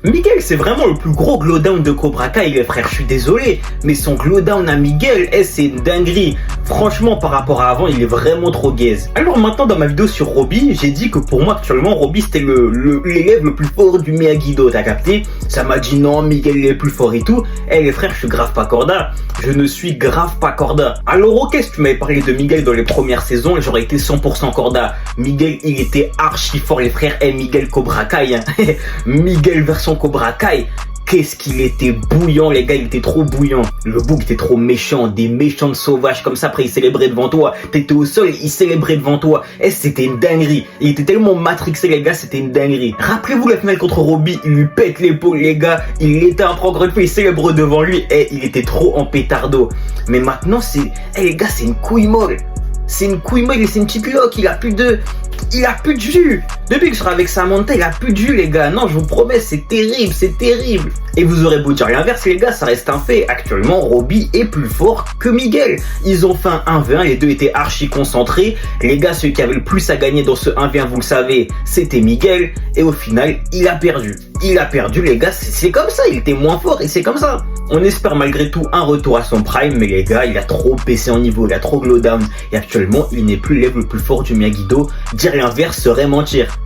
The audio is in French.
Miguel, c'est vraiment le plus gros glowdown de Cobra Kai, les frères. Je suis désolé, mais son glowdown à Miguel, c'est une dinguerie. Franchement, par rapport à avant, il est vraiment trop gaze. Alors maintenant, dans ma vidéo sur Robbie, j'ai dit que pour moi, actuellement, Robbie, c'était l'élève le plus fort du Miyagi-Do. T'as capté? Ça m'a dit non, Miguel, il est plus fort et tout. Eh les frères, je suis grave pas corda. Je ne suis grave pas corda. Alors ok, si tu m'avais parlé de Miguel dans les premières saisons, j'aurais été 100% corda. Miguel, il était archi fort, les frères. Eh, Miguel Cobra Kai, hein. Miguel version Cobra Kai, qu'est-ce qu'il était bouillant, les gars, il était trop bouillant. Le bouc était trop méchant, des méchants sauvages comme ça, après il célébrait devant toi. T'étais au sol, il célébrait devant toi. Et c'était une dinguerie. Il était tellement matrixé, les gars, c'était une dinguerie. Rappelez-vous la finale contre Robbie, il lui pète l'épaule, les gars. Il était un encore une fois, il célèbre devant lui. Et il était trop en pétardo. Mais maintenant, les gars, c'est une couille molle. C'est une couille molle et c'est une petite loque, il a plus de jus. Depuis que je serai avec Samantha, il a plus de jus, les gars. Non, je vous promets, c'est terrible, c'est terrible. Et vous aurez beau dire l'inverse, les gars, ça reste un fait. Actuellement, Robbie est plus fort que Miguel. Ils ont fait un 1v1, les deux étaient archi concentrés. Les gars, celui qui avait le plus à gagner dans ce 1v1, vous le savez, c'était Miguel. Et au final, il a perdu. Il a perdu, les gars, c'est comme ça, il était moins fort et c'est comme ça. On espère malgré tout un retour à son prime, mais les gars, il a trop baissé en niveau, il a trop glowdown. Et actuellement, il n'est plus l'élève le plus fort du Miyagi-Do. Dire l'inverse serait mentir.